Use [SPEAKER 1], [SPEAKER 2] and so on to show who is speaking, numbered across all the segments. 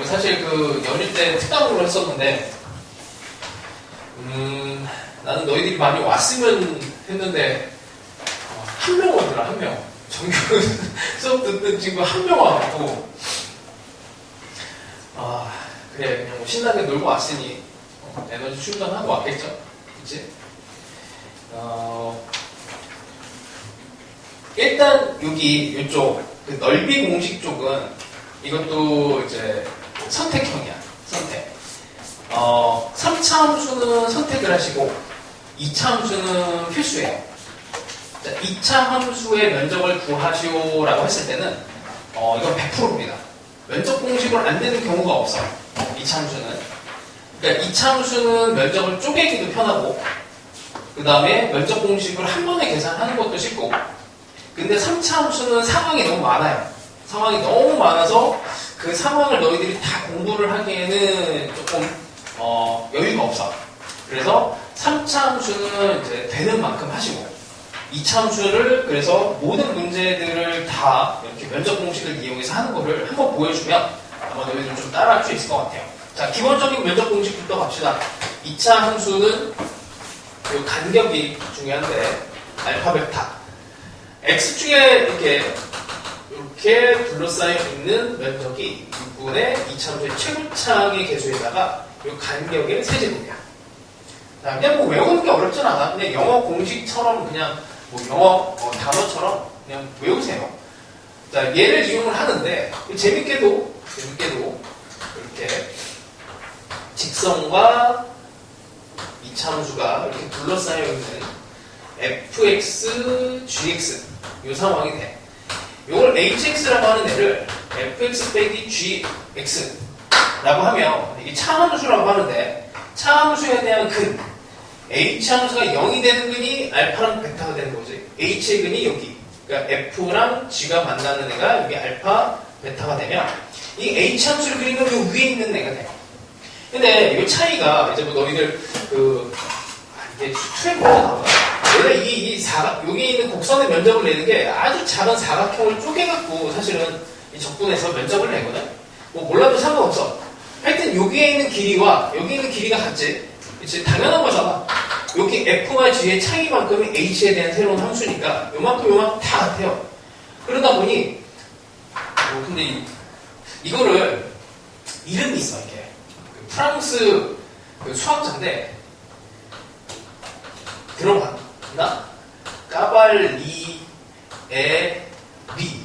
[SPEAKER 1] 사실 그 연휴 때 특강으로 했었는데, 나는 너희들이 많이 왔으면 했는데, 한 명 오더라, 한 명. 정규 수업 듣는 친구 한 명 와갖고, 그래, 그냥 뭐 신나게 놀고 왔으니, 에너지 충전하고 왔겠죠? 그치? 일단, 여기, 이쪽, 그 넓이 공식 쪽은, 이것도 이제 선택형이야, 선택. 3차 함수는 선택을 하시고, 2차 함수는 필수예요. 자, 2차 함수의 면적을 구하시오라고 했을 때는, 이건 100%입니다. 면적 공식으로 안 되는 경우가 없어요. 2차 함수는. 그러니까 2차 함수는 면적을 쪼개기도 편하고, 그 다음에 면적 공식을 한 번에 계산하는 것도 쉽고, 근데 3차 함수는 상황이 너무 많아요. 상황이 너무 많아서 그 상황을 너희들이 다 공부를 하기에는 조금 여유가 없어. 그래서 3차 함수는 이제 되는 만큼 하시고, 2차 함수를 그래서 모든 문제들을 다 이렇게 면적 공식을 이용해서 하는 거를 한번 보여주면 아마 너희들 좀 따라할 수 있을 것 같아요. 자, 기본적인 면적 공식부터 갑시다. 2차 함수는 그 간격이 중요한데, 알파, 베타. X축에 이렇게 둘러싸여 있는 면적이 6분의 2차 함수의 최고창의 개수에다가 이 간격의 세제곱이야. 자, 그냥 뭐 외우는 게 어렵진 않아. 그냥 영어 공식처럼 그냥 뭐 영어 단어처럼 그냥 외우세요. 자, 얘를 이용을 하는데 재밌게도 이렇게 직선과 2차 함수가 이렇게 둘러싸여 있는 fx, gx 이 상황이 돼. 이걸 hx라고 하는 애를 fx 빼기 gx라고 하면 이게 차함수라고 하는데, 차함수에 대한 근 h함수가 0이 되는 근이 알파랑 베타가 되는 거지. h의 근이 여기, 그러니까 f랑 g가 만나는 애가 여기 알파, 베타가 되면 이 h함수를 그리면 이 위에 있는 애가 돼요. 근데 이 차이가 이제 뭐 너희들 이게 수트에 나와. 원래 여기 있는 곡선의 면적을 내는 게 아주 작은 사각형을 쪼개갖고 사실은 이 적분해서 면적을 내거든. 뭐 몰라도 상관없어. 하여튼 여기에 있는 길이와 여기 있는 길이가 같지. 그치? 당연한 거잖아. 여기 f와 g의 차이만큼이 h에 대한 새로운 함수니까 요만큼 다 같아요. 그러다 보니 근데 이거를 이름이 있어. 이게 프랑스 수학자인데 들어봤나? 까발리에 리.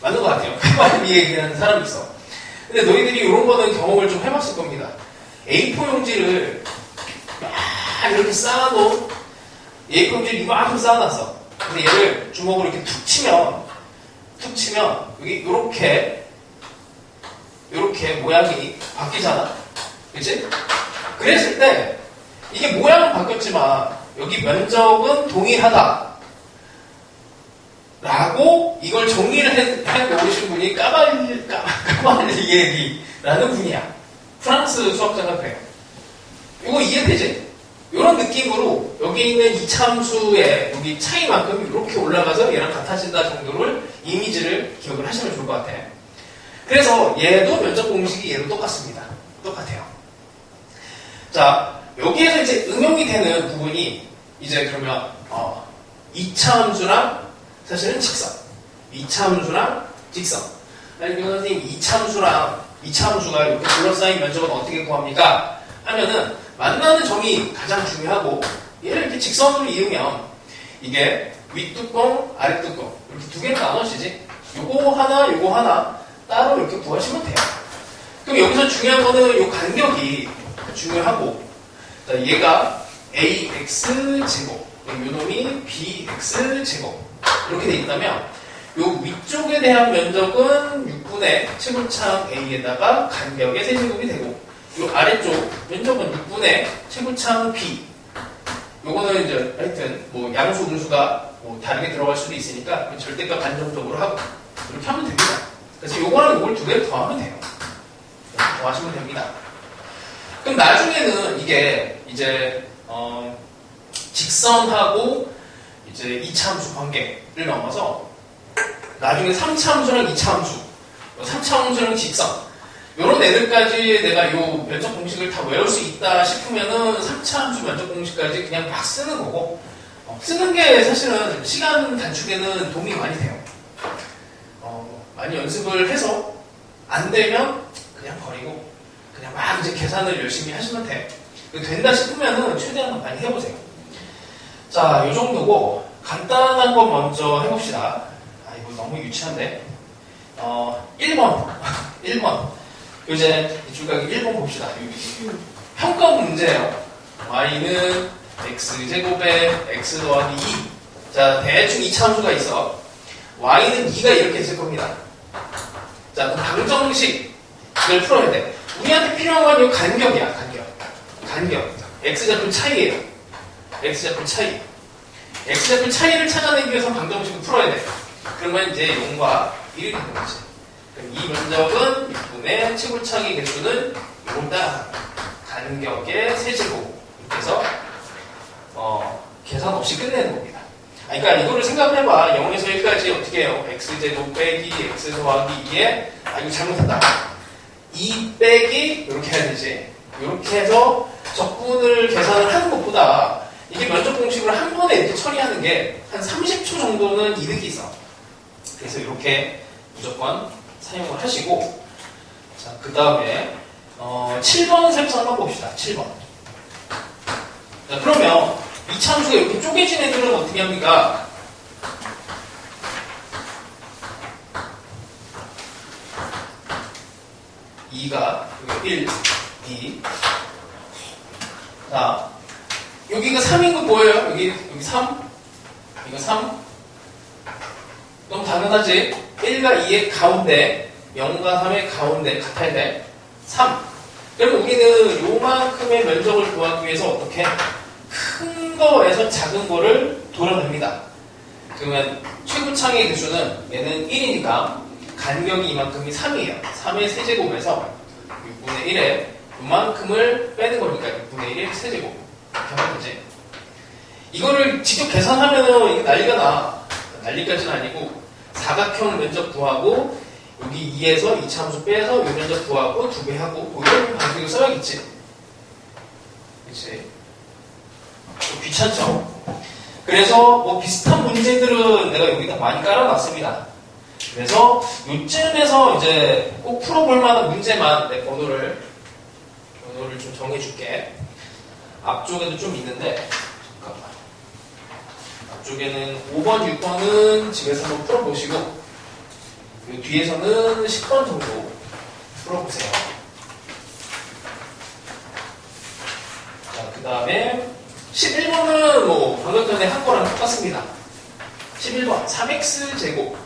[SPEAKER 1] 맞는 것 같아요. 까발리에라는 사람이 있어. 근데 너희들이 이런 거는 경험을 좀 해봤을 겁니다. A4 용지를 막 이렇게 쌓아놓은 A4 용지를 이만큼 쌓아놨어. 근데 얘를 주먹으로 이렇게 툭 치면 여기 요렇게 모양이 바뀌잖아. 그치? 그랬을 때 이게 모양은 바뀌었지만 여기 면적은 동일하다 라고 이걸 정리를 해놓으신 분이 까발리에리라는 분이야. 프랑스 수학자가 그래요. 이거 이해되지? 이런 느낌으로 여기 있는 이참수의 여기 차이만큼 이렇게 올라가서 얘랑 같아진다 정도를 이미지를 기억을 하시면 좋을 것 같아. 그래서 얘도 면적 공식이 얘도 똑같습니다. 똑같아요. 자, 여기에서 이제 응용이 되는 부분이 이제 그러면 2차 함수랑 사실은 직선, 2차 함수랑 직선. 아니 선생님 2차 함수가 이렇게 둘러싸인 면적은 어떻게 구합니까? 하면은 만나는 점이 가장 중요하고, 얘를 이렇게 직선으로 이으면 이게 윗뚜껑, 아랫뚜껑 이렇게 두 개로 나눠지지. 요거 하나 따로 이렇게 구하시면 돼요. 그럼 여기서 중요한 거는 요 간격이 중요하고, 얘가 ax제곱, 요놈이 bx제곱 이렇게 돼 있다면 요 위쪽에 대한 면적은 6분의 채굴창 a에다가 간격의 세제곱이 되고, 요 아래쪽 면적은 6분의 채굴창 b. 요거는 이제 하여튼 뭐 양수 음수가 뭐 다르게 들어갈 수도 있으니까 절대값 단정적으로 하고 이렇게 하면 됩니다. 그래서 요거랑 요걸 두 개를 더하면 돼요. 더하시면 됩니다. 그럼 나중에는 이게 이제 직선하고 이제 2차 함수 관계를 넘어서 나중에 3차 함수랑 2차 함수 3차원수는 직선. 요런 애들까지 내가 요 면적 공식을 다 외울 수 있다 싶으면은 3차 함수 면적 공식까지 그냥 막 쓰는 거고, 쓰는 게 사실은 시간 단축에는 도움이 많이 돼요. 많이 연습을 해서 안 되면 그냥 버리고 그냥 막 이제 계산을 열심히 하시면 돼. 된다 싶으면은 최대한 많이 해보세요. 자, 요 정도고 간단한 거 먼저 해봅시다. 이거 너무 유치한데. 1번. 1번. 이제 줄가기 1번 봅시다. 평가 문제예요. y는 x제곱에 x 더하기 2. 자, 대충 2차 함수가 있어. y는 2가 이렇게 있을 겁니다. 자, 그럼 방정식을 풀어야 돼. 우리한테 필요한 건 이 간격이야, 간격. x좌표 차이예요. x좌표 차이. x좌표 차이를 찾아내기 위해서 방정식을 풀어야 돼. 그러면 이제 0과 1이 되는 거지. 그럼 이 면적은 6분의 치골차기 개수는 요거다. 간격의 세제곱. 이렇게 해서 계산 없이 끝내는 겁니다. 그러니까 이거를 생각을 해봐. 0에서 1까지 어떻게 해요? x제곱 빼기 x 더하기 2에 이거 잘못했다. 2 빼기 이렇게 해야 되지. 이렇게 해서 적분을 계산을 하는 것보다 이게 면적 공식을 한 번에 이렇게 처리하는 게 한 30초 정도는 이득이 있어. 그래서 이렇게 무조건 사용을 하시고, 자, 그 다음에 7번 셈수 한번 봅시다. 7번. 자, 그러면 이 참수가 이렇게 쪼개진 애들은 어떻게 합니까? (2가) 1, 2. 자, 여기가 3인 거 뭐예요? 여기 3? 이거 3? 너무 당연하지? 1과 2의 가운데, 0과 3의 가운데 같아야 돼. 3. 그러면 우리는 요만큼의 면적을 구하기 위해서 어떻게? 큰 거에서 작은 거를 도려냅니다. 그러면 최고창의 개수는 얘는 1이니까 간격이 이만큼이 3이에요. 3의 세제곱에서 6분의 1에 요만큼을 빼는 거니까 6분의 1의 세제곱. 이렇게 하면 되지. 이거를 직접 계산하면은 이게 난리가 나. 난리까지는 아니고 사각형 면적 구하고 여기 2에서 2차 함수 빼서 요 면적 구하고 2배 하고 이런 방식을 써야겠지. 그치? 좀 귀찮죠? 그래서 뭐 비슷한 문제들은 내가 여기다 많이 깔아놨습니다. 그래서 요쯤에서 이제 꼭 풀어볼 만한 문제만 내 번호를 좀 정해줄게. 앞쪽에도 좀 있는데, 잠깐만. 앞쪽에는 5번, 6번은 집에서 한번 풀어보시고, 요 뒤에서는 10번 정도 풀어보세요. 자, 그 다음에 11번은 뭐 방금 전에 한 거랑 똑같습니다. 11번 3x제곱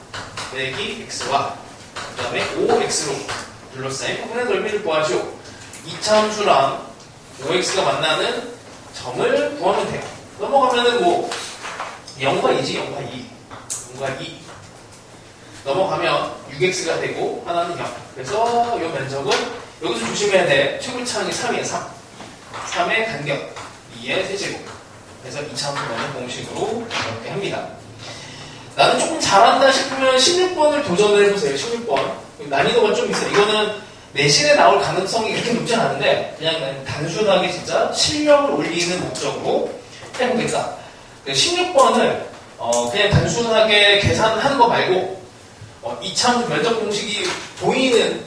[SPEAKER 1] 빼기 x와 그 다음에 5x로 둘러싸인 부분의 넓이를 구하죠. 2차 함수랑 5x가 만나는 점을 구하면 돼요. 넘어가면은 뭐 0과 2지. 0과 2 넘어가면 6x가 되고 하나는 0. 그래서 이 면적은 여기서 조심해야 돼. 최고차항이 3이에요. 3의 간격 2의 세제곱. 그래서 2차 함수 면적 공식으로 이렇게 합니다. 나는 조금 잘한다 싶으면 16번을 도전을 해보세요. 16번. 난이도가 좀 있어요. 이거는 내신에 나올 가능성이 그렇게 높지 않은데 그냥 단순하게 진짜 실력을 올리는 목적으로 해보겠다. 16번을 그냥 단순하게 계산하는 거 말고 2차 함수 면적 공식이 보이는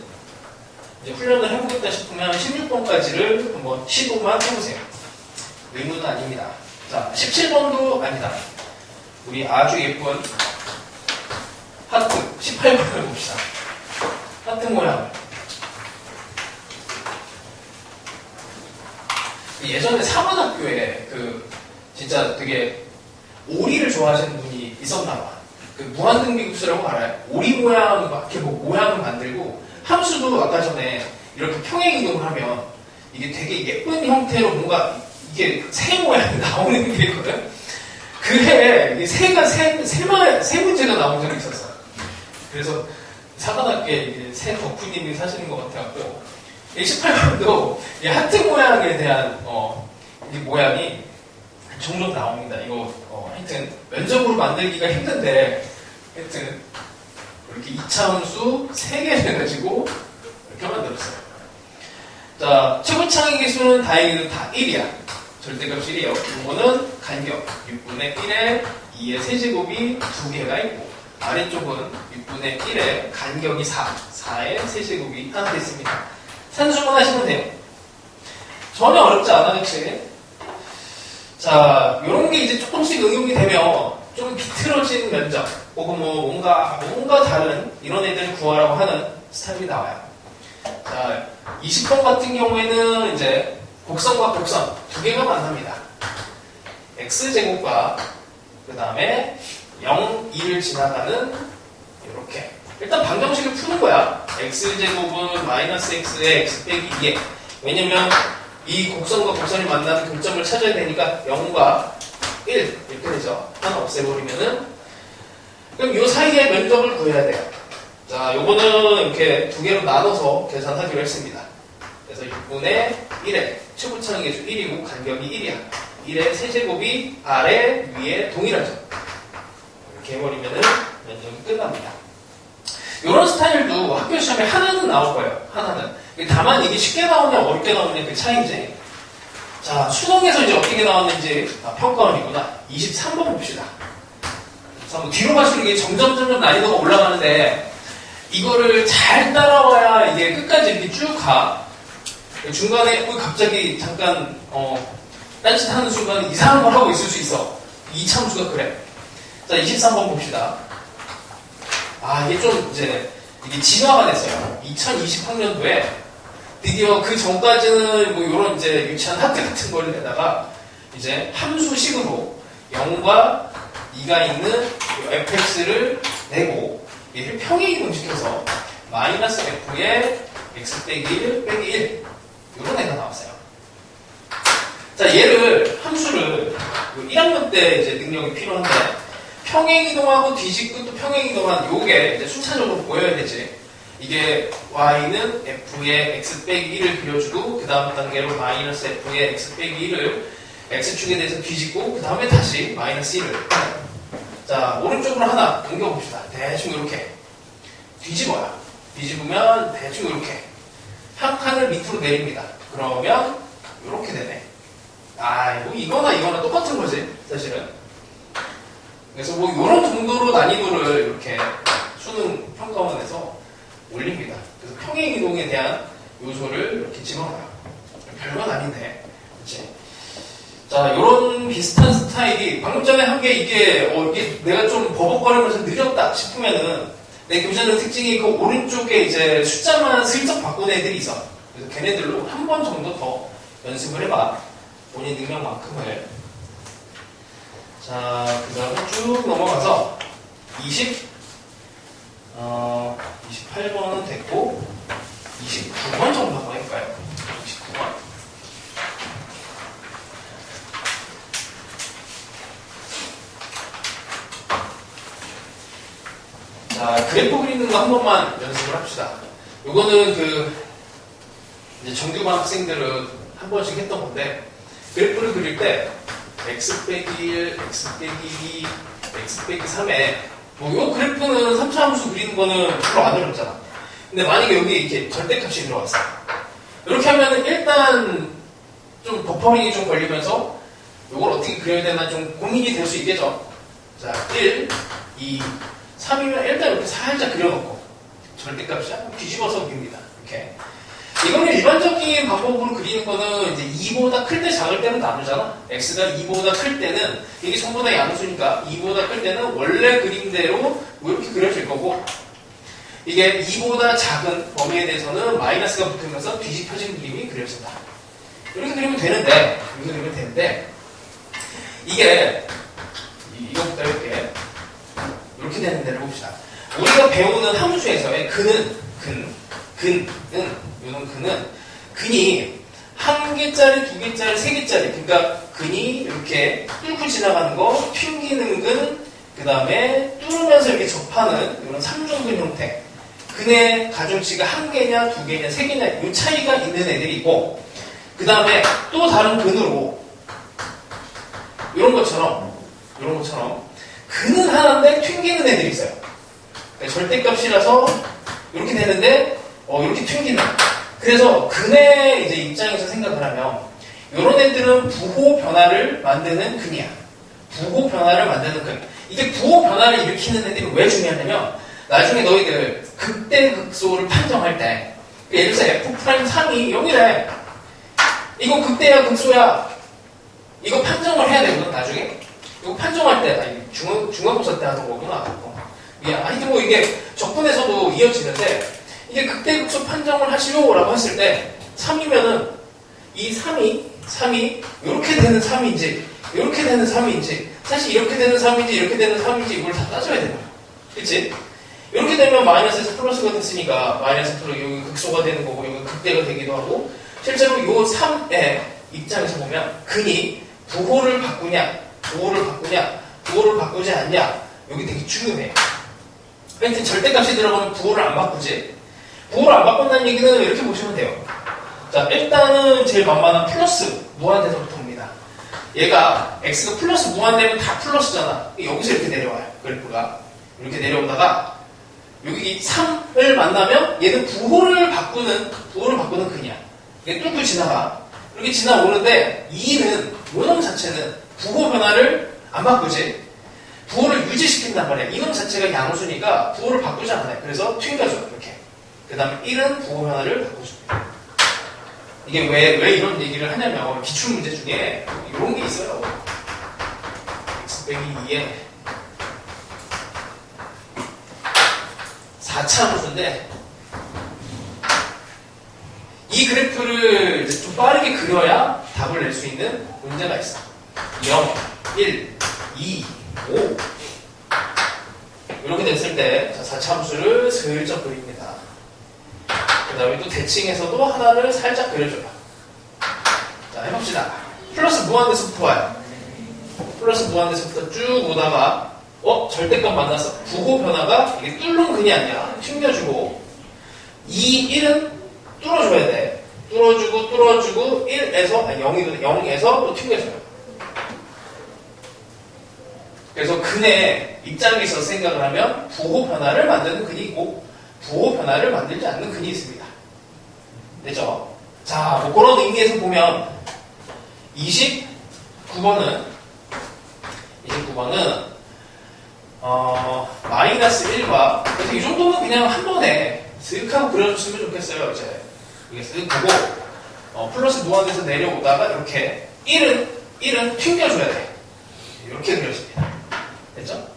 [SPEAKER 1] 이제 훈련을 해보겠다 싶으면 16번까지를 한번 시도만 해보세요. 의무는 아닙니다. 자, 17번도 아니다. 우리 아주 예쁜 하트 18번을 봅시다. 하트 모양. 예전에 사관학교에 진짜 되게 오리를 좋아하시는 분이 있었나봐. 무한등비급수라고 알아요? 오리 모양 이렇게 뭐 모양을 만들고 함수도 아까 전에 이렇게 평행 이동을 하면 이게 되게 예쁜 형태로 뭔가 이게 새 모양이 나오는 게 있거든. 그해 새 문제가 나온 적이 있었어. 그래서 사관학교에 새 덕후님이 사시는 것 같아갖고 18번도 이 하트 모양에 대한 이 모양이 종종 나옵니다. 이거 하여튼 면적으로 만들기가 힘든데 하여튼 이렇게 이차함수 3개를 가지고 이렇게 만들었어요. 자, 최고창의 개수는 다행히도 다 1이야. 절대값 1이에요. 이거는 간격 6분의 1에 2의 세제곱이 2개가 있고, 아래쪽은 6분의 1에 간격이 4의 세제곱이 하나 됐습니다. 산수분 하시면 돼요. 전혀 어렵지 않아, 그치? 자, 요런 게 이제 조금씩 응용이 되면 좀 비틀어진 면적, 혹은 뭔가 다른 이런 애들 구하라고 하는 스타일이 나와요. 자, 20번 같은 경우에는 이제 곡선과 곡선 2개가 만납니다. x제곱과 그 다음에 0, 2를 지나가는 이렇게. 일단 방정식을 푸는 거야. x제곱은 마이너스 x에 x 빼기 2에. 왜냐면 이 곡선과 곡선이 만나는 교점을 찾아야 되니까 0과 1 이렇게 되죠. 하나 없애버리면은, 그럼 이 사이의 면적을 구해야 돼요. 자, 요거는 이렇게 2개로 나눠서 계산하기로 했습니다. 그래서 6분의 1에 최고차는 개수 1이고 간격이 1이야. 1의 세제곱이 아래 위에 동일하죠. 이렇게 해버리면은 면적이 끝납니다. 이런 스타일도 학교 시험에 하나는 나올 거예요. 하나는. 다만 이게 쉽게 나오냐 어렵게 나오냐 그 차이인지. 자, 수능에서 이제 어떻게 나왔는지 평가원이구나. 23번 봅시다. 그래서 뒤로 갈수록 이게 점점 난이도가 올라가는데, 이거를 잘 따라와야 이게 끝까지 이렇게 쭉 가. 중간에 갑자기 잠깐 딴짓하는 순간 이상한 걸 하고 있을 수 있어. 이참수가 그래. 자, 23번 봅시다. 이게 좀 이제 이게 진화가 됐어요. 2020학년도에 드디어 그 전까지는 이런 이제 유치한 학교 같은 걸 내다가 이제 함수식으로 0과 2가 있는 fx를 내고 얘를 평행이동시켜서 마이너스 f의 x 빼기 1 빼기 1 이런 애가 나왔어요. 자, 얘를 함수를 1학년 때 이제 능력이 필요한데, 평행이동하고 뒤집고 또 평행이동한 요게 이제 순차적으로 보여야 되지. 이게 y는 f의 x 빼기 1을 그려주고, 그 다음 단계로 마이너스 f의 x 빼기 1을 x축에 대해서 뒤집고, 그 다음에 다시 마이너스 1을. 자, 오른쪽으로 하나 옮겨봅시다. 대충 이렇게 뒤집어요. 뒤집으면 대충 이렇게 한 칸을 밑으로 내립니다. 그러면 이렇게 되네. 이거나 똑같은 거지, 사실은. 그래서 이런 정도로 난이도를 이렇게 수능 평가원에서 올립니다. 그래서 평행이동에 대한 요소를 이렇게 집어넣어요. 별건 아닌데, 그치? 자, 요런 비슷한 스타일이, 방금 전에 한 게 이게 내가 좀 버벅거리면서 느렸다 싶으면은, 내 교재는 특징이 그 오른쪽에 이제 숫자만 슬쩍 바꾼 애들이 있어. 그래서 걔네들로 한 번 정도 더 연습을 해봐. 본인 능력만큼을. 자, 그 다음에 쭉 넘어가서 28번은 됐고 29번 정도 한번 해볼까요? 29번. 자, 그래프 그리는 거 한 번만 연습을 합시다. 요거는 이제 정규반 학생들은 한 번씩 했던 건데, 그래프를 그릴 때 x 빼기 1, x 빼기 2, x 빼기 3에 요 그래프는 3차 함수 그리는 거는 별로 안 어렵잖아. 근데 만약에 여기 이렇게 절대값이 들어왔어. 이렇게 하면은 일단 좀 버퍼링이 좀 걸리면서 요걸 어떻게 그려야 되나 좀 고민이 될 수 있겠죠. 자, 1, 2, 3이면 일단 이렇게 살짝 그려놓고 절대값이 뒤집어서 그립니다. 이렇게. 이거는 일반적인 방법으로 그리는 거는 이제 2보다 클 때 작을 때는 나누잖아. x가 2보다 클 때는 이게 전부 다 양수니까 2보다 클 때는 원래 그림대로 이렇게 그려질 거고, 이게 2보다 작은 범위에 대해서는 마이너스가 붙으면서 뒤집혀진 그림이 그려진다. 이렇게 그리면 되는데, 이게 이거부터 이렇게 되는 데를 봅시다. 우리가 배우는 함수에서의 근이 한 개짜리, 두 개짜리, 세 개짜리. 그러니까 근이 이렇게 뚫고 지나가는 거, 튕기는 근, 그 다음에 뚫으면서 이렇게 접하는 이런 삼중근 형태. 근의 가중치가 한 개냐, 두 개냐, 세 개냐, 이 차이가 있는 애들이 있고, 그 다음에 또 다른 근으로 이런 것처럼 근은 하나인데 튕기는 애들이 있어요. 그러니까 절대값이라서 이렇게 되는데 이렇게 튕기는. 그래서 근의 이제 입장에서 생각을 하면 이런 애들은 부호 변화를 만드는 근이야. 부호 변화를 만드는 근. 이게 부호 변화를 일으키는 애들이 왜 중요하냐면 나중에 너희들 극대 극소를 판정할 때 예를 들어서 F'3이 0이래. 이거 극대야 극소야. 이거 판정을 해야 되거든 나중에. 이거 판정할 때 중간고사 때 하던 거구나. 하여튼 뭐 이게 적분에서도 이어지는데 이게 극대 극소 판정을 하시오라고 했을 때 3이면은 이 3이 이렇게 되는 3인지 이렇게 되는 3인지 사실 이렇게 되는 3인지 이렇게 되는 3인지 이걸 다 따져야 되는 거야. 그치? 이렇게 되면 마이너스에서 플러스가 됐으니까 마이너스 플러스 여기 극소가 되는 거고 여기 극대가 되기도 하고 실제로 요 3의 입장에서 보면 근이 부호를 바꾸냐 부호를 바꾸지 않냐 여기 되게 중요해요. 하여튼 절대값이 들어가면 부호를 안 바꾸지. 부호를 안 바꾼다는 얘기는 이렇게 보시면 돼요. 자, 일단은 제일 만만한 플러스 무한대서부터입니다. 얘가 x가 플러스 무한되면 다 플러스잖아. 여기서 이렇게 내려와요. 그래프가 이렇게 내려오다가 여기 3을 만나면 얘는 부호를 바꾸는 근이야. 이게 뚫고 지나가. 이렇게 지나오는데 2는 요놈 자체는 부호 변화를 안 바꾸지. 부호를 유지시킨단 말이야. 이놈 자체가 양수니까 부호를 바꾸지 않아요. 그래서 튕겨줘 이렇게. 그 다음에 1은 부호 변화를 바꿔줍니다. 이게 왜 이런 얘기를 하냐면 기출문제 중에 이런 게 있어요. x 빼기 2에 4차 함수인데 이 그래프를 이제 좀 빠르게 그려야 답을 낼 수 있는 문제가 있어. 0, 1, 2, 5 이렇게 됐을 때 4차 함수를 슬쩍 그립니다. 그 다음에 또 대칭에서도 하나를 살짝 그려줘요. 자, 해봅시다. 플러스 무한대서부터 와요. 플러스 무한대서부터 쭉 오다가 절대값 만나서 부호 변화가 이게 뚫는 근이 아니야. 튕겨주고 2, 1은 뚫어줘야 돼. 뚫어주고 1에서 0에서 또 튕겨줘요. 그래서 근의 입장에 있어서 생각을 하면 부호 변화를 만드는 근이 있고 부호 변화를 만들지 않는 근이 있습니다. 됐죠? 자, 뭐 그런 의미에서 보면 29번은 마이너스 1과 그래서 이 정도는 그냥 한 번에 슥 하고 그려줬으면 좋겠어요. 이제 이게 슥 하고 플러스 무한에서 내려오다가 이렇게 1은 튕겨줘야 돼. 이렇게 그려집니다. 됐죠?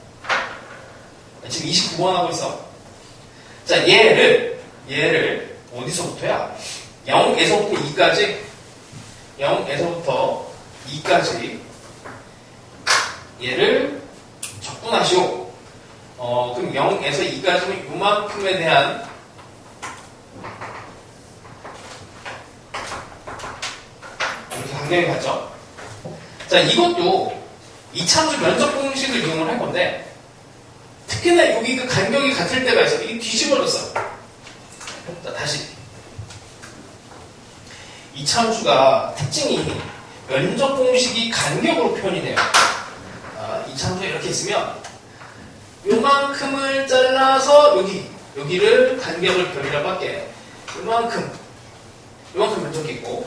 [SPEAKER 1] 지금 29번 하고 있어. 자, 얘를 어디서부터야? 0에서부터 2까지 0에서부터 2까지 얘를 적분하시오. 그럼 0에서 2까지는 요만큼에 대한 이렇게 간격이 같죠? 자, 이것도 이차함수 면적 공식을 이용을 할 건데 특히나 여기 그 간격이 같을 때가 있어. 이게 뒤집어졌어. 자, 다시. 이차함수가 특징이 면적 공식이 간격으로 표현이 돼요. 이차함수가 이렇게 있으면 요만큼을 잘라서 여기를 간격을 별이라고 할게. 요만큼 면적이 있고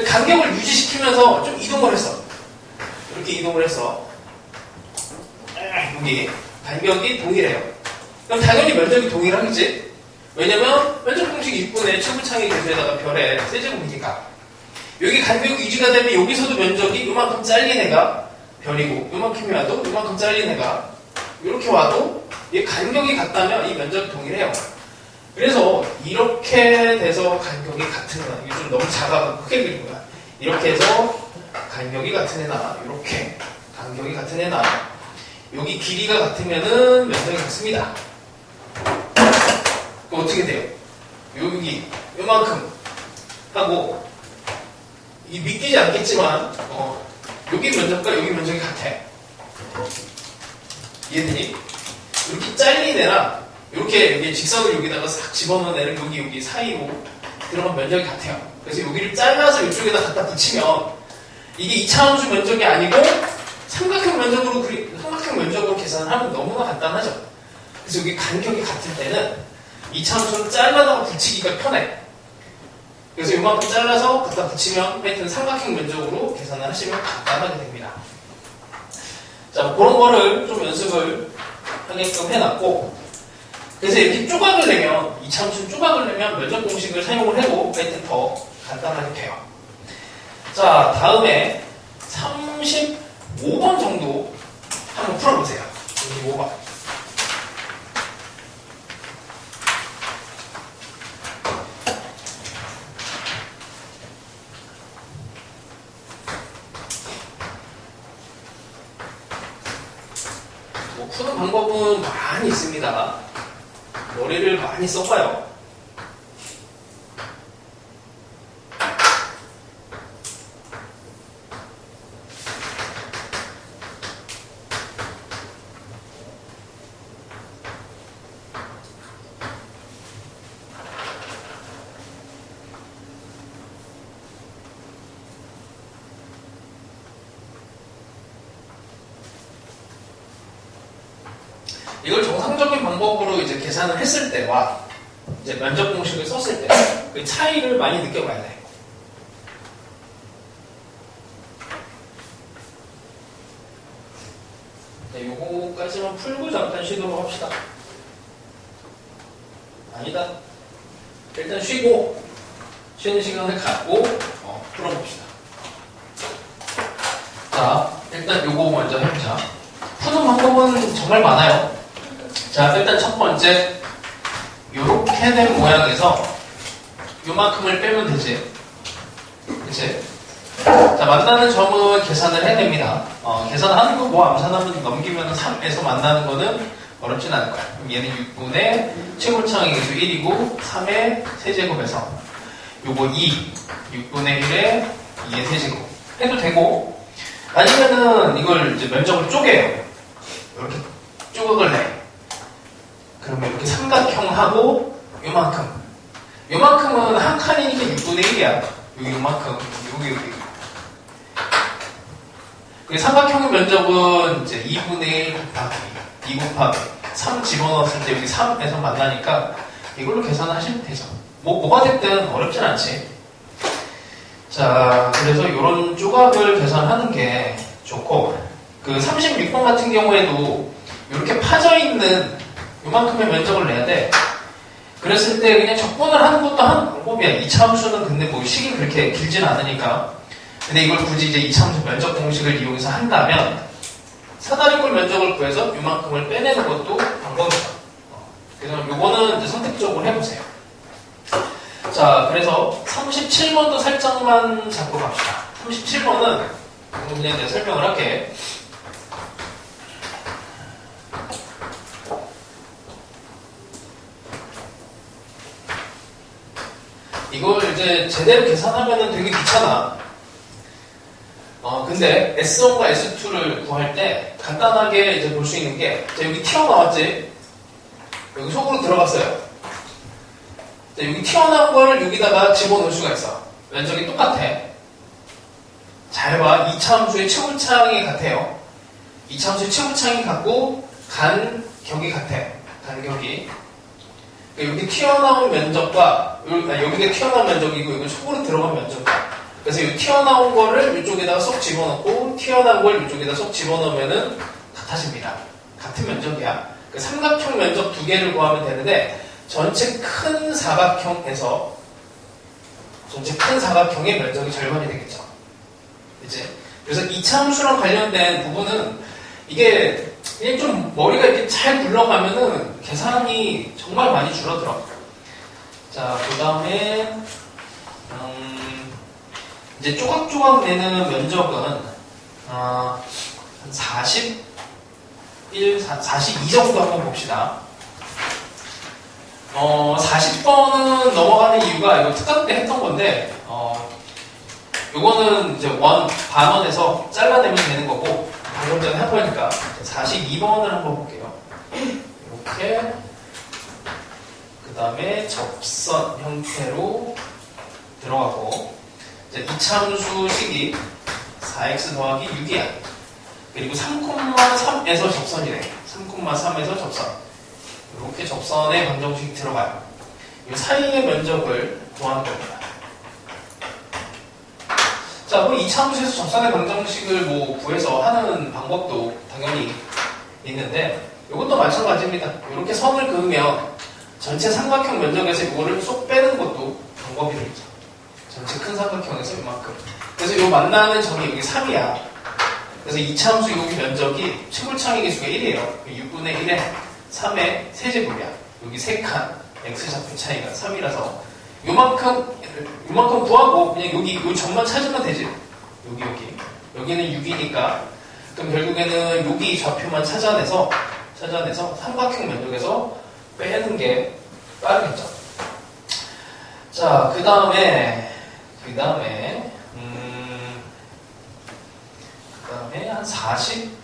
[SPEAKER 1] 간격을 유지시키면서 좀 이동을 했어. 이렇게 이동을 해서 여기 간격이 동일해요. 그럼 당연히 면적이 동일하겠지? 왜냐면 면적 공식 6분의 최고창의 계수에다가 별의 세제곱이니까. 여기 간격이 유지가 되면 여기서도 면적이 요만큼 잘린 애가 별이고 요만큼이 와도 요만큼 잘린 애가 이렇게 와도 이 간격이 같다면 이 면적이 동일해요. 그래서 이렇게 돼서 간격이 같은 애나 이게 좀 너무 작아서 크게 그린 거야. 이렇게 해서 간격이 같은 애나 이렇게 간격이 같은 애나 여기 길이가 같으면은 면적이 같습니다. 그럼 어떻게 돼요? 여기 요만큼 하고 이 믿기지 않겠지만 여기 면적과 여기 면적이 같아. 얘들이 이렇게 잘린 애랑 이렇게 여기 직선을 여기다가 싹 집어넣은 애는 여기 사이로 들어간 면적이 같아요. 그래서 여기를 잘라서 이쪽에다 갖다 붙이면 이게 2차 함수 면적이 아니고 삼각형 면적으로 계산을 하면 너무나 간단하죠. 그래서 여기 간격이 같을 때는 이차함수는 잘라다가 붙이기가 편해. 그래서 이만큼 잘라서 갖다 붙이면 하여튼 삼각형 면적으로 계산을 하시면 간단하게 됩니다. 자, 뭐 그런 거를 좀 연습을 하게끔 해놨고, 그래서 이렇게 조각을 내면, 이차함수는 조각을 내면 면적 공식을 사용을 해도 하여튼 더 간단하게 돼요. 자, 다음에 35번 정도 한번 풀어보세요. 35번. 푸는 방법은 많이 있습니다. 머리를 많이 써봐요. 이걸 정상적인 방법으로 이제 계산을 했을 때와 이제 면적 공식을 썼을 때 그 차이를 많이 느껴봐야 돼. 네, 요거까지만 풀고 잠깐 쉬도록 합시다. 아니다. 일단 쉬고 쉬는 시간을 갖고 풀어봅시다. 자, 일단 요거 먼저 해보자. 푸는 방법은 정말 많아요. 자, 일단 첫 번째, 요렇게 된 모양에서 요만큼을 빼면 되지. 그치? 자, 만나는 점은 계산을 해냅니다. 계산하는 거 뭐 암산하면 넘기면 3에서 만나는 거는 어렵진 않을 거야. 그럼 얘는 6분의 최고차항의 계수 1이고 3의 세제곱에서 요거 2, 6분의 1에 2의 세제곱 해도 되고, 아니면은 이걸 이제 면적을 쪼개요. 이렇게 조각을 내. 그러면 이렇게 삼각형하고 요만큼은 한 칸이니까 6분의 1이야. 여기 요만큼, 여기. 그 삼각형의 면적은 이제 2분의 1 곱하기 2 곱하기 3 집어넣었을 때 여기 3에서 만나니까 이걸로 계산하시면 되죠. 뭐가 됐든 어렵진 않지. 자, 그래서 이런 조각을 계산하는 게 좋고, 그 36번 같은 경우에도 이렇게 파져있는 요만큼의 면적을 내야 돼. 그랬을 때 그냥 적분을 하는 것도 한 방법이야. 이차함수는 근데 뭐 식이 그렇게 길진 않으니까. 근데 이걸 굳이 이제 이차함수 면적 공식을 이용해서 한다면 사다리꼴 면적을 구해서 요만큼을 빼내는 것도 방법이다. 그래서 요거는 이제 선택적으로 해보세요. 자, 그래서 37번도 살짝만 잡고 갑시다. 37번은 그냥 내가 설명을 할게. 이걸 이제 제대로 계산하면은 되게 귀찮아. 근데 S1과 S2를 구할 때 간단하게 이제 볼 수 있는 게, 자, 여기 튀어나왔지? 여기 속으로 들어갔어요. 자, 여기 튀어나온 거를 여기다가 집어넣을 수가 있어. 면적이 똑같아. 잘 봐. 이차함수의 최고차항이 같아요. 이차함수의 최고차항이 같고 간격이 같아. 간격이. 여기 튀어나온 면적과 여기가 튀어나온 면적이고 여기 속으로 들어간 면적과, 그래서 이 튀어나온 거를 이쪽에다가 쏙 집어넣고 튀어나온 걸 이쪽에다 쏙 집어넣으면은 같아집니다. 같은 면적이야. 그 삼각형 면적 두 개를 구하면 되는데 전체 큰 사각형에서 전체 큰 사각형의 면적이 절반이 되겠죠. 그치? 그래서 이차함수랑 관련된 부분은 이게 그냥 좀 머리가 이렇게 잘 굴러가면은 계산이 정말 많이 줄어들어. 자, 그 다음에 이제 조각조각 내는 면적은 한 42 정도 한번 봅시다. 40번은 넘어가는 이유가 이거 특강 때 했던 건데, 요거는 이제 반원에서 잘라내면 되는 거고, 방금 전에 한 거니까 42번을 한번 볼게요. 이렇게, 그 다음에 접선 형태로 들어가고, 이제 이차함수식이 4x 더하기 6이야. 그리고 3,3에서 접선이래. 3,3에서 접선. 이렇게 접선의 방정식이 들어가요. 이 사이의 면적을 구하는 겁니다. 자, 뭐 이차함수에서 접선의 방정식을 뭐 구해서 하는 방법도 당연히 있는데 이것도 마찬가지입니다. 이렇게 선을 그으면 전체 삼각형 면적에서 이거를 쏙 빼는 것도 방법이 되겠죠. 전체 큰 삼각형에서 이만큼. 그래서 이 만나는 점이 여기 3이야. 그래서 이차함수 여기 면적이 최골창의 개수가 1이에요. 6분의 1에 3의 세제곱이야. 여기 3칸 x좌표 차이가 3이라서 요만큼 구하고 그냥 여기 요 점만 찾으면 되지. 여기는 6이니까 그럼 결국에는 여기 좌표만 찾아내서 삼각형 면적에서 빼는 게 빠르겠죠. 자, 그 다음에 한 40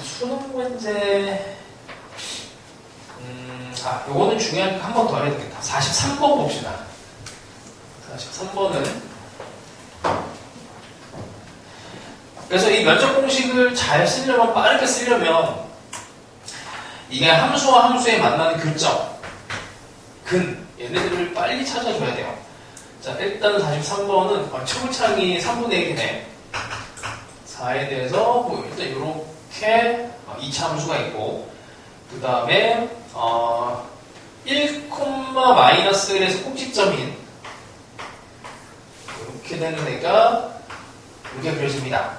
[SPEAKER 1] 수능 문제 요거는 중요하니까 한 번 더 해야 되겠다. 43번 봅시다. 43번은 그래서 이 면적 공식을 잘 쓰려면 빠르게 쓰려면 이게 함수와 함수에 만나는 교점 얘네들을 빨리 찾아줘야 돼요. 자, 일단 43번은 최고창이 3분의 1이네. 4에 대해서 뭐 일단 이렇게 2차 함수가 있고 그 다음에 1,-1에서 꼭지점인 이렇게 되는 애가 이렇게 그려집니다.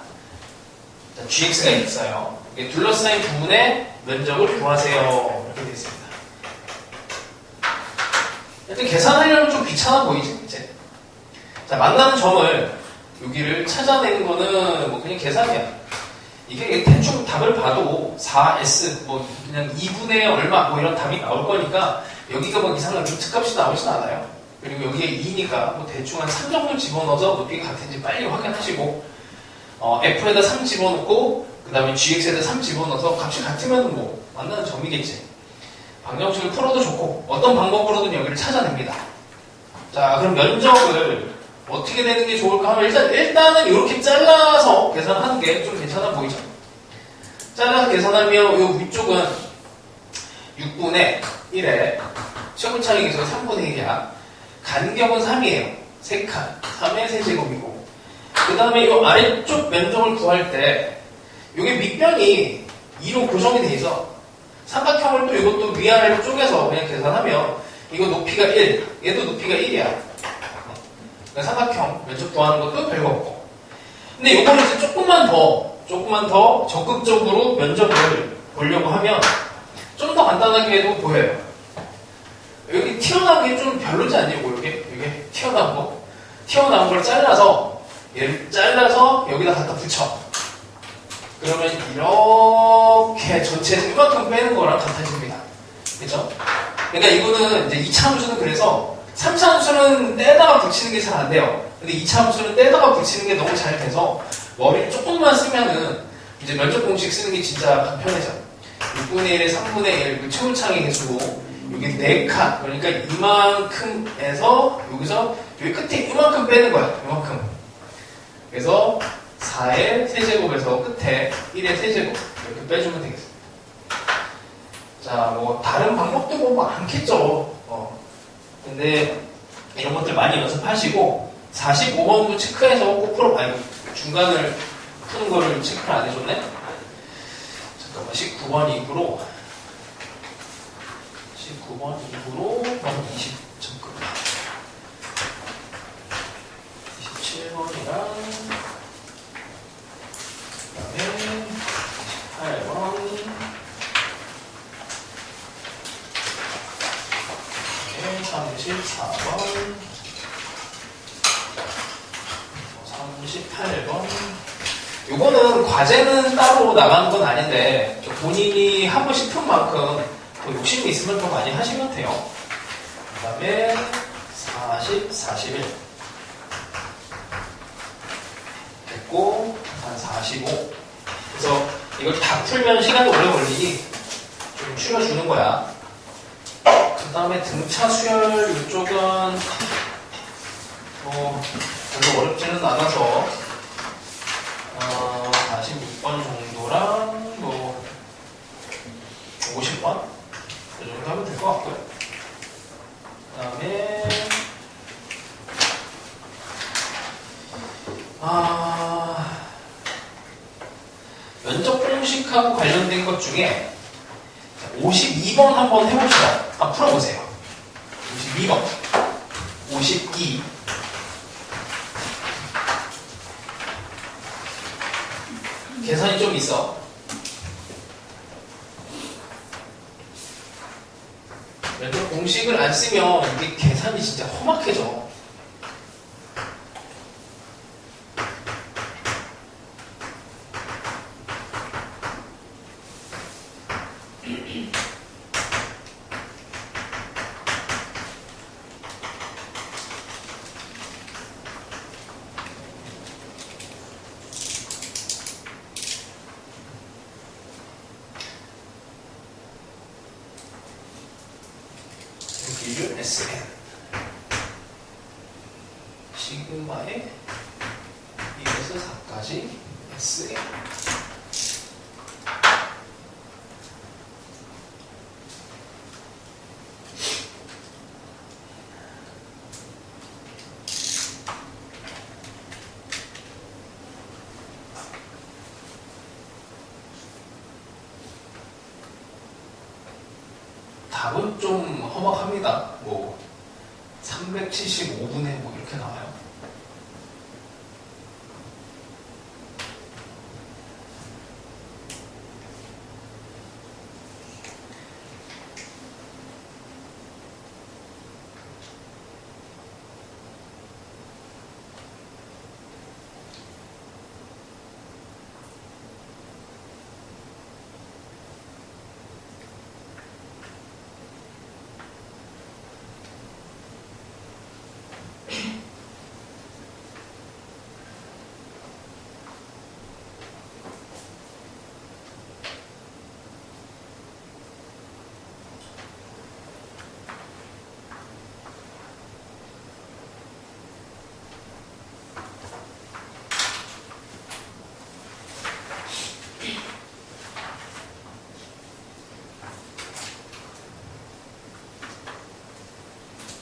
[SPEAKER 1] 자, gx가 있어요. 둘러싸인 부분의 면적을 구하세요. 이렇게 되어 있습니다. 일단 계산하려면 좀 귀찮아 보이지, 이제. 자, 만나는 점을 여기를 찾아내는 거는 뭐 그냥 계산이야. 이게 대충 답을 봐도 4s 뭐 그냥 2분의 얼마 뭐 이런 답이 나올 거니까 여기가 뭐 이상한 루트값이 나오진 않아요. 그리고 여기에 2니까 뭐 대충 한 3 정도 집어넣어서 높이가 같은지 빨리 확인하시고 f에다 3 집어넣고 그 다음에 gx에다 3 집어넣어서 값이 같으면 뭐 만나는 점이겠지. 방정식을 풀어도 좋고 어떤 방법으로든 여기를 찾아냅니다. 자, 그럼 면적을 어떻게 내는 게 좋을까 하면 일단은 이렇게 잘라서 계산하는 게 좀 괜찮아 보이죠. 잘라서 계산하면 이 위쪽은 6분의 1에 최고차의 개수가 3분의 1이야. 간격은 3이에요. 3칸 3의 세제곱이고 그 다음에 이 아래쪽 면적을 구할 때 이게 밑변이 2로 고정이 돼 있어. 삼각형을 또 이것도 위아래로 쪼개서 그냥 계산하면 이거 높이가 1, 얘도 높이가 1이야. 삼각형 면적 구하는 것도 별거 없고. 근데 이거를 이제 조금만 더 적극적으로 면적을 보려고 하면 좀 더 간단하게 해도 보여요. 여기 튀어나온 게 좀 별로지 않니? 이게 튀어나온 걸 잘라서 얘를 잘라서 여기다 갖다 붙여. 그러면 이렇게 전체에서 이만큼 빼는 거랑 같아집니다. 그죠? 그러니까 이거는 이제 2차 함수는 그래서 3차 함수는 떼다가 붙이는 게 잘 안 돼요. 근데 2차 함수는 떼다가 붙이는 게 너무 잘 돼서 머리를 조금만 쓰면은 이제 면적 공식 쓰는 게 진짜 간편해져. 6분의 1에 3분의 1, 그 최고창의 개수고 여기 4칸, 그러니까 이만큼에서 여기서 여기 끝에 이만큼 빼는 거야. 이만큼. 그래서 4의 세제곱에서 끝에 1의 세제곱 이렇게 빼주면 되겠습니다. 자, 뭐 다른 방법도 뭐 많겠죠. 근데 이런 것들 많이 연습하시고 45번도 체크해서 꼭 풀어봐요. 중간을 푸는 거를 체크를 안 해줬네. 잠깐만, 19번 이후로 20 잠깐만 27번이랑 그다음에 28번 34번 38번 요거는 과제는 따로 나가는 건 아닌데 본인이 하고 싶은 만큼 더 욕심이 있으면 더 많이 하시면 돼요. 그 다음에 40, 41 됐고 한 45 그래서 이걸 다 풀면 시간이 오래 걸리니 좀 줄여주는 거야. 그 다음에 등차 수열 이쪽은 별로 어렵지는 않아서 46번 정도랑 뭐 50번 이 정도 하면 될 것 같고요. 그 다음에 면접 공식하고 관련된 것 중에 52번 한번 해봅시다. 한번 풀어보세요. 52번 52 계산이 좀 있어. 면접 공식을 안 쓰면 이게 계산이 진짜 험악해져. 비율 SN 시그마의 1에서 4까지 SN 답은 좀 험악합니다. 뭐 375분의 뭐 이렇게 나와요.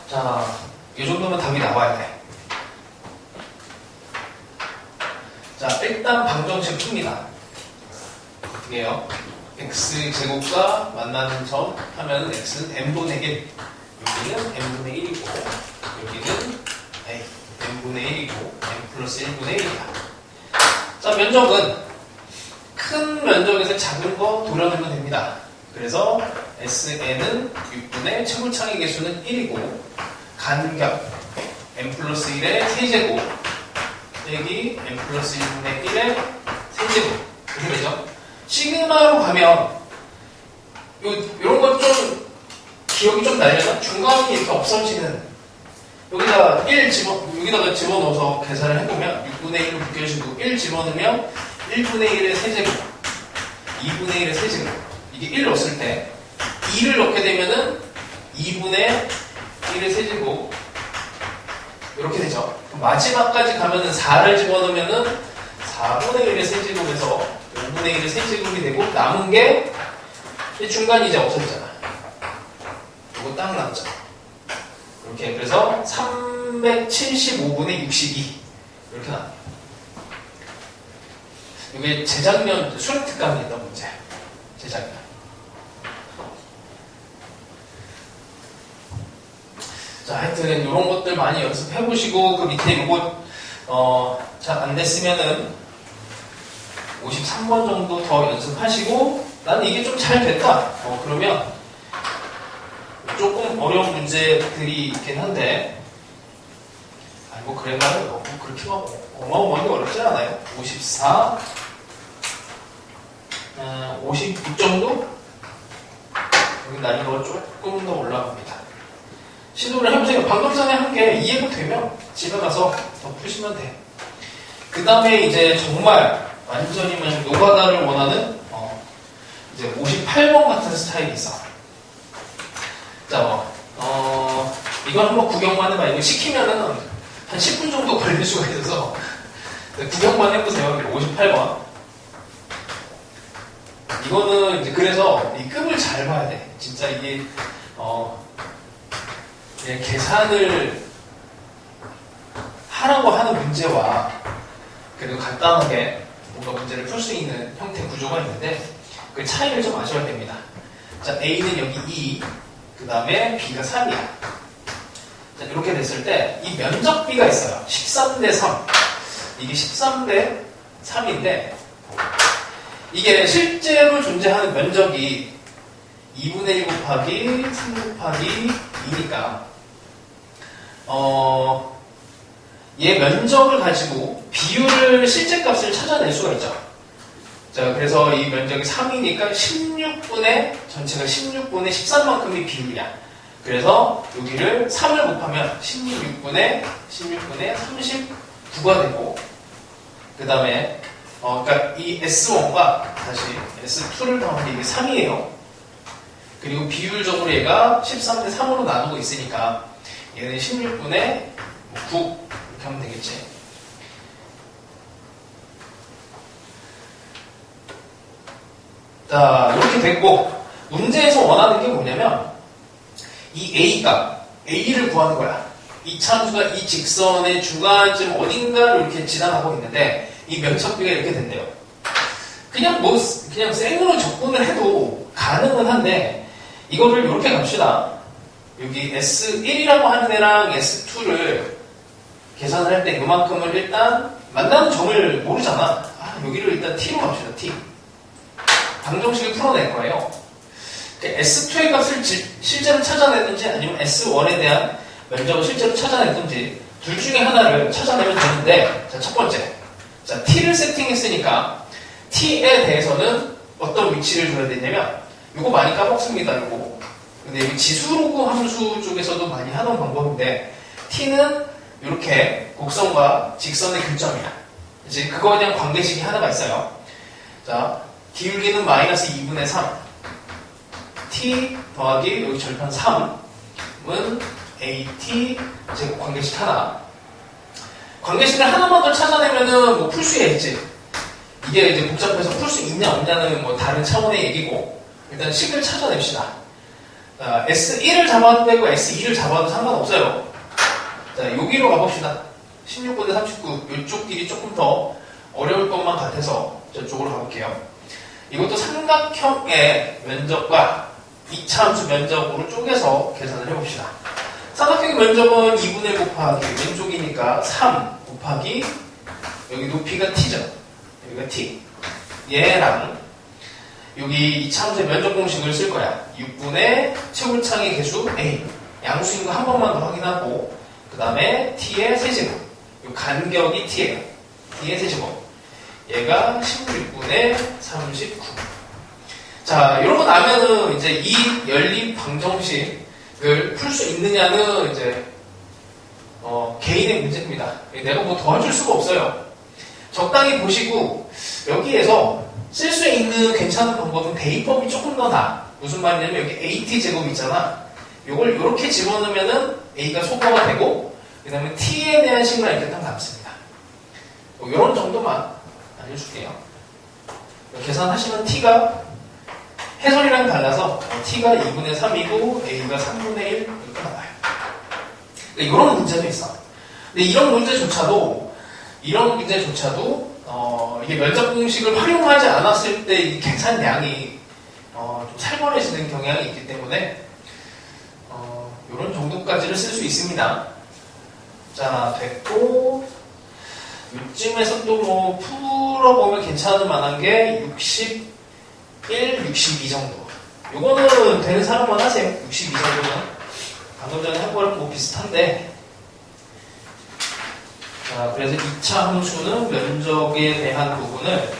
[SPEAKER 1] 자, 이 정도면 답이 나와야 돼. 자, 일단 방정식 풉니다. 어떻게 해요? x제곱과 만나는 점 하면 x는 n분의 1, 여기는 n분의 1이고 여기는 n분의 1이고 n 플러스 1분의 1이야. 자, 면적은 큰 면적에서 작은 거 도려내면 됩니다. 그래서 SN은 6분의 채굴창의 개수는 1이고 간격 n 플러스 1의 세제곱 빼기 n 플러스 1분의 1의 세제곱 이렇게 되죠. 시그마로 가면 이런 것 좀 기억이 좀 나려나? 중간이 이렇게 없어지는 여기다가 집어넣어서 계산을 해보면 6분의 1로 묶여지고 1 집어넣으면 1분의 1의 세제곱 2분의 1의 세제곱 이게 1 넣었을 때 2를 넣게 되면은 2분의 1의 세제곱 이렇게 되죠. 마지막까지 가면은 4를 집어넣으면은 4분의 1의 세제곱에서 5분의 1의 세제곱이 되고 남은 게 중간이 이제 없어지잖아. 이거 딱 남죠. 이렇게 그래서 375분의 62 이렇게 나와요. 이게 재작년 수능 특강에 있던 문제. 재작년. 자, 하여튼 이런 것들 많이 연습해 보시고 그 밑에 이거 잘 안 됐으면은 53번 정도 더 연습하시고 나는 이게 좀 잘 됐다. 그러면 조금 어려운 문제들이 있긴 한데 뭐 그래봐요. 뭐 그렇게 어마어마하게 어렵지 않아요. 54 56 정도? 여기 난이도가 조금 더 올라갑니다. 시도를 해보세요. 방금 전에 한 게 이해가 되면 집에 가서 더 푸시면 돼. 그 다음에 이제 정말 완전히 노가다를 원하는 이제 58번 같은 스타일이 있어. 자, 이건 한번 구경만 해봐. 이거 시키면은 한 10분 정도 걸릴 수가 있어서 구경만 해보세요. 58번. 이거는 이제 그래서 이 급을 잘 봐야 돼. 진짜 이게 그냥 계산을 하라고 하는 문제와 그래도 간단하게 뭔가 문제를 풀 수 있는 형태 구조가 있는데 그 차이를 좀 아셔야 됩니다. 자, A는 여기 2, 그 다음에 B가 3이야. 자, 이렇게 됐을 때 이 면적 B가 있어요. 13대 3. 이게 13대 3인데 이게 실제로 존재하는 면적이 2분의 1 곱하기 3 곱하기 2니까 얘 면적을 가지고 비율을 실제 값을 찾아낼 수가 있죠. 자, 그래서 이 면적이 3이니까 16분의 전체가 16분의 13만큼이 비율이야. 그래서 여기를 3을 곱하면 16분의 39가 되고 그 다음에 그러니까 이 S1과 다시 S2를 더하면 이게 3이에요. 그리고 비율적으로 얘가 13대 3으로 나누고 있으니까 얘는 16분의 9 이렇게 하면 되겠지. 자, 이렇게 됐고 문제에서 원하는 게 뭐냐면 이 A가 A를 구하는 거야. 이 참수가 이 직선의 중간쯤 어딘가를 이렇게 지나가고 있는데 이 면적비가 이렇게 된대요. 그냥 생으로 접근을 해도 가능은 한데 이거를 이렇게 갑시다. 여기 S1이라고 하는 애랑 S2를 계산을 할 때 이만큼을 일단 만나는 점을 모르잖아. 여기를 일단 T로 갑시다. T. 방정식을 풀어낼 거예요. S2의 값을 실제로 찾아내든지 아니면 S1에 대한 면적을 실제로 찾아내든지 둘 중에 하나를 찾아내면 되는데 자, 첫 번째. 자, T를 세팅했으니까 T에 대해서는 어떤 위치를 줘야 되냐면 이거 많이 까먹습니다. 이거. 근데 이 지수로그 함수 쪽에서도 많이 하는 방법인데 T는 이렇게 곡선과 직선의 교점이야. 이제 그거에 대한 관계식이 하나가 있어요. 자, 기울기는 마이너스 2분의 3 T 더하기 여기 절편 3은 AT 제곱 관계식 하나. 관계식을 하나만 더 찾아내면은 뭐 풀 수 있지. 이게 이제 복잡해서 풀 수 있냐 없냐는 뭐 다른 차원의 얘기고 일단 식을 찾아냅시다. 자, S1을 잡아도 되고 S2를 잡아도 상관없어요. 자, 여기로 가봅시다. 16분의 39 이쪽 길이 조금 더 어려울 것만 같아서 저쪽으로 가볼게요. 이것도 삼각형의 면적과 2차 함수 면적으로 쪼개서 계산을 해봅시다. 삼각형의 면적은 2분의 1 곱하기 왼쪽이니까 3 곱하기 여기 높이가 t죠. 여기가 t. 얘랑 여기 2차 함수의 면적 공식을 쓸 거야. 6분의 최골창의 개수 a. 양수인 거 한 번만 더 확인하고 그 다음에 t의 세제곱. 이 간격이 t예요. t의 세제곱. 얘가 16분의 39. 자, 이런 거 나면은 이제 이 연립 방정식을 풀 수 있느냐는 이제 개인의 문제입니다. 내가 뭐 도와줄 수가 없어요. 적당히 보시고 여기에서 쓸 수 있는 괜찮은 방법은 대입법이 조금 더 나아. 무슨 말이냐면 여기 AT 제곱이 있잖아. 이걸 이렇게 집어넣으면은 A가 소거가 되고 그 다음에 T에 대한 식만 이렇게 딱 남습니다. 뭐 이런 정도만 알려줄게요. 계산하시면 T가 해설이랑 달라서 T가 2분의 3이고 A가 3분의 1 이렇게 나와요. 이런 문제도 있어. 근데 이런 문제조차도 이게 면적 공식을 활용하지 않았을 때 이 계산량이 좀 살벌해지는 경향이 있기 때문에 이런 정도까지를 쓸 수 있습니다. 자, 됐고 이쯤에서 또 뭐 풀어보면 괜찮을 만한 게 61, 62 정도. 요거는 되는 사람만 하세요. 62 정도는. 방금 전에 한 거랑 뭐 비슷한데. 자, 그래서 2차 함수는 면적에 대한 부분을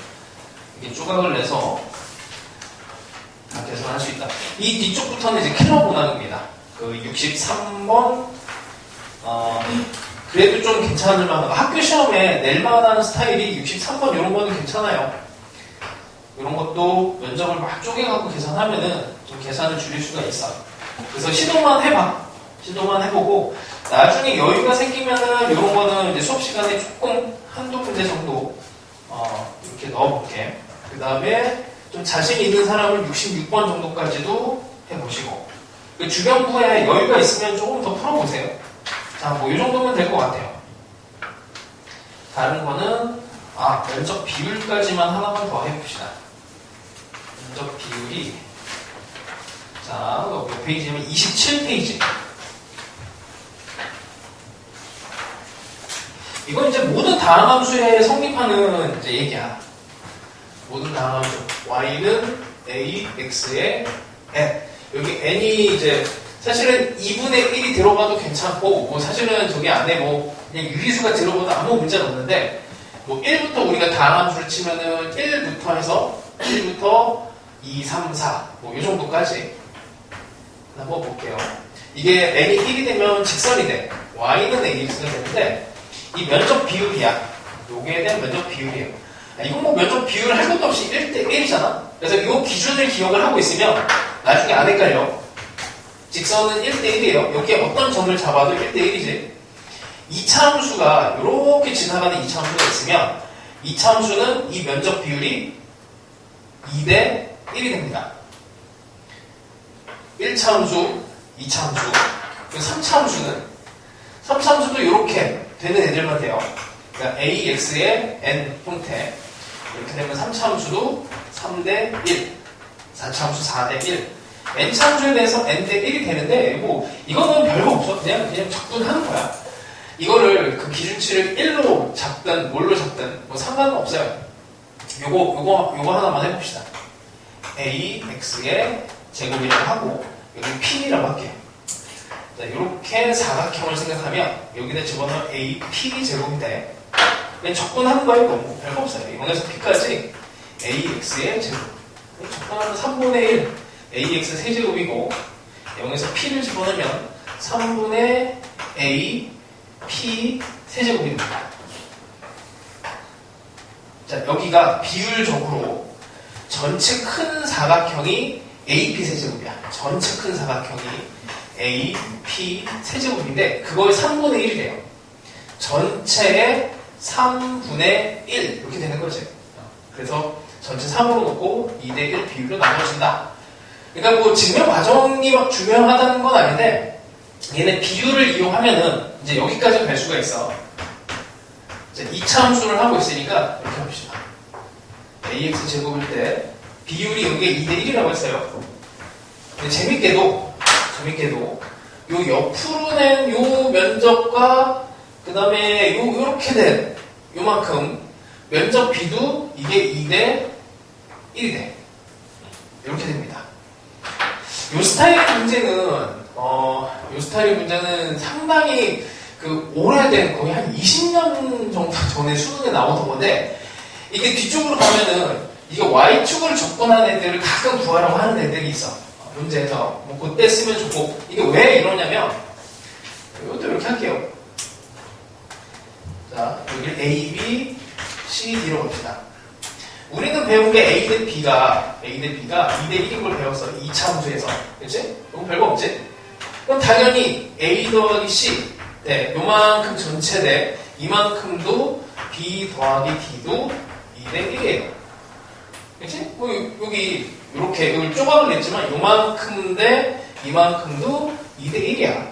[SPEAKER 1] 이렇게 조각을 내서 다 계산할 수 있다. 이 뒤쪽부터는 이제 킬로그램입니다. 그 63번, 그래도 좀 괜찮을 만한, 학교 시험에 낼 만한 스타일이 63번 이런 거는 괜찮아요. 이런 것도 면적을 막 쪼개갖고 계산하면은 좀 계산을 줄일 수가 있어. 그래서 시도만 해봐. 시도만 해보고, 나중에 여유가 생기면은 이런 거는 이제 수업 시간에 조금 한두 문제 정도, 이렇게 넣어볼게. 그 다음에 좀 자신 있는 사람은 66번 정도까지도 해보시고, 그 주변부에 여유가 있으면 조금 더 풀어보세요. 자, 뭐 이 정도면 될 것 같아요. 다른 거는 면적 비율까지만 하나만 더 해봅시다. 면적 비율이, 자, 몇 페이지냐면 27페이지. 이건 이제 모든 다항함수에 성립하는 이제 얘기야. 모든 다항함수. y는 a, x에 n. 여기 n이 이제 사실은 2분의 1이 들어가도 괜찮고, 뭐 사실은 저기 안에 뭐 그냥 유리수가 들어가도 아무 문제는 없는데, 뭐 1부터 우리가 다항함수를 치면은 1부터 해서 1부터 2, 3, 4, 뭐 이 정도까지 한번 볼게요. 이게 n이 1이 되면 직선이 돼. y는 ax가 되는데, 이 면적 비율이야. 요게 대한 면적 비율이에요. 이건 뭐 면적 비율을 할 것도 없이 1대 1이잖아. 그래서 이 기준을 기억을 하고 있으면 나중에 안 헷갈려. 직선은 1대 1이에요. 여기에 어떤 점을 잡아도 1대 1이지. 2차 함수가 이렇게 지나가는 2차 함수가 있으면 2차 함수는 이 면적 비율이 2대 1이 됩니다. 1차 함수, 2차 함수, 그리고 3차 함수는 3차 함수도 이렇게 되는 애들만 돼요. 그러니까 AX의 N 형태. 이렇게 되면 3차 함수도 3대 1, 4차 함수 4대 1. N차 함수에 대해서 N대 1이 되는데, 뭐, 이거는 별거 없어. 그냥 적분하는 거야. 이거를 그 기준치를 1로 잡든, 뭘로 잡든, 뭐 상관은 없어요. 요거 하나만 해봅시다. AX의 제곱이라고 하고, 여기 P라고 할게요. 자, 이렇게 사각형을 생각하면 여기다 집어넣으면 AP 제곱이 돼. 그냥 적분하는 거예요. 뭐 별거 없어요. 0에서 P까지 AX의 제곱. 적분하면 3분의 1 AX 세제곱이고 0에서 P를 집어넣으면 3분의 A P 세제곱입니다. 자, 여기가 비율적으로 전체 큰 사각형이 AP 세제곱이야. 전체 큰 사각형이 A, P 세제곱인데 그거의 3분의 1이 돼요. 전체의 3분의 1 이렇게 되는 거지. 그래서 전체 3으로 놓고 2대 1 비율로 나눠진다. 그러니까 뭐 증명 과정이 막 중요하다는 건 아닌데 얘네 비율을 이용하면은 이제 여기까지 갈 수가 있어. 이제 2차 함수를 하고 있으니까 이렇게 합시다. AX 제곱일 때 비율이 여기에 2대 1이라고 했어요. 근데 재밌게도 요 옆으로 낸 요 면적과 그 다음에 요렇게 된 요만큼 면적 비도 이게 2대 1이 돼. 이렇게 됩니다. 요 스타일의 문제는 상당히 그 오래된 거의 한 20년 정도 전에 수능에 나오던 건데 이게 뒤쪽으로 가면은 이게 Y축을 접근한 애들을 가끔 구하라고 하는 애들이 있어. 문제에서 뭐 그때 쓰면 좋고 이게 왜 이러냐면 이것도 이렇게 할게요. 자, 여기를 A, B, C, D로 봅시다. 우리는 배운 게 A 대 B가 2대 1인 걸 배웠어. 2차 함수에서. 그치? 이거 별거 없지? 그럼 당연히 A 더하기 C 네, 요만큼 전체 대 이만큼도 B 더하기 D도 2대 1이에요. 그치? 뭐 여기 이렇게 여기 조각을 냈지만 요만큼 대 이만큼도 2대 1이야.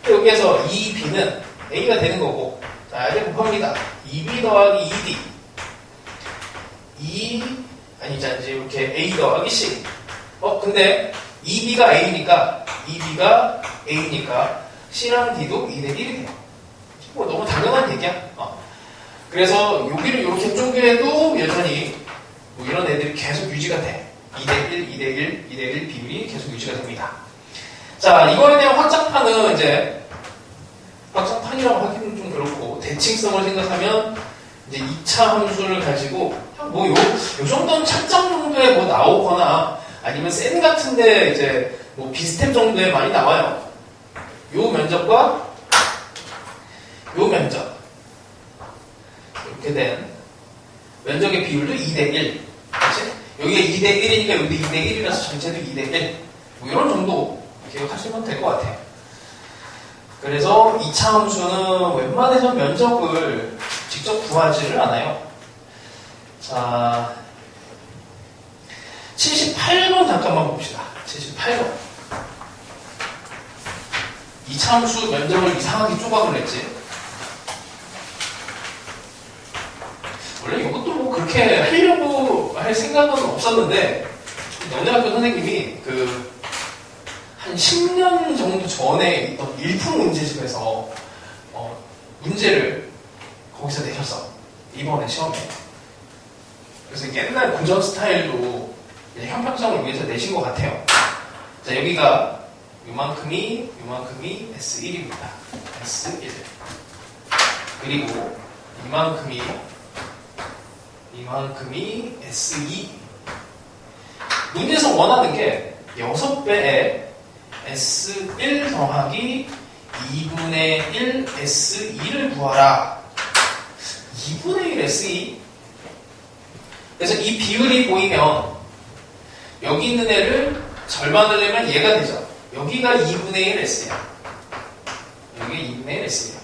[SPEAKER 1] 여기에서 2B는 A가 되는 거고 자 이제 곱합니다. 2B 더하기 2D 이제 이렇게 A 더하기 C 근데 2B가 A니까 C랑 D도 2대 1이 돼요. 뭐 너무 당연한 얘기야. 그래서 여기를 이렇게 쪼개도 여전히 뭐 이런 애들이 계속 유지가 돼. 2대1, 2대1, 2대1 비율이 계속 유지가 됩니다. 자, 이거에 대한 확장판은 이제 확장판이라고 하기는 좀 그렇고 대칭성을 생각하면 이제 2차 함수를 가지고 뭐 요 정도는 찾장 정도에 뭐 나오거나 아니면 센 같은데 이제 뭐 비스템 정도에 많이 나와요. 요 면적과 요 면적 이렇게 된 면적의 비율도 2대1 그치? 여기가 2대 1이니까 여기도 2대 1이라서 전체도 2대 1 뭐 이런 정도 기억하시면 될 것 같아요. 그래서 2차 함수는 웬만해서 면적을 직접 구하지를 않아요. 자, 78번 잠깐만 봅시다. 78번. 이차함수 면적을 이상하게 조각을 했지. 원래 이것도 뭐 그렇게 하려고 할 생각은 없었는데, 연대학교 선생님이 한 10년 정도 전에 있던 일품 문제집에서 문제를 거기서 내셨어. 이번에 시험에. 그래서 옛날 고전 스타일로 형평성을 위해서 내신 것 같아요. 자, 여기가 요만큼이 S1입니다. S1. 그리고 이만큼이 S2. 문제에서 원하는 게 6배의 S1 더하기 2분의 1 S2를 구하라. 2분의 1 S2? 그래서 이 비율이 보이면 여기 있는 애를 절반을 내면 얘가 되죠. 여기가 2분의 1 S야. 여기가 2분의 1 S야.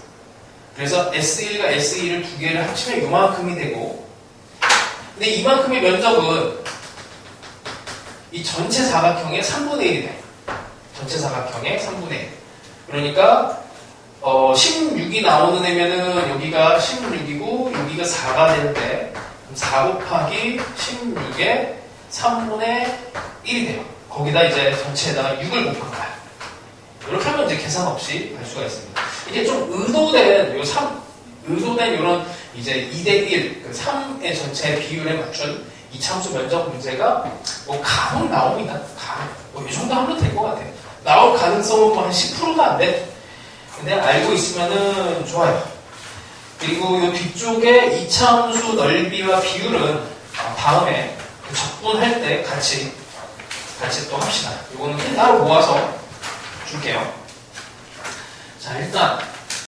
[SPEAKER 1] 그래서 S1과 S2를 두 개를 합치면 이만큼이 되고, 근데 이만큼의 면적은 이 전체 사각형의 3분의 1이 돼. 전체 사각형의 3분의 1. 그러니까 16이 나오는 애면은 여기가 16이고 여기가 4가 되는데 4 곱하기 16의 3분의 1이 돼요. 거기다 이제 전체에다가 6을 곱한 거야. 이렇게 하면 이제 계산 없이 갈 수가 있습니다. 이게 좀 의도된 이런 이제 2대1, 3의 전체 비율에 맞춘 이차함수 면적 문제가 뭐 간혹 나옵니다. 이 정도 하면 될 것 같아요. 나올 가능성은 뭐 한 10%도 안 돼. 근데 알고 있으면은 좋아요. 그리고 이 뒤쪽에 이차함수 넓이와 비율은 다음에 적분할 때 같이 또 합시다. 이거는 따로 모아서 줄게요. 자, 일단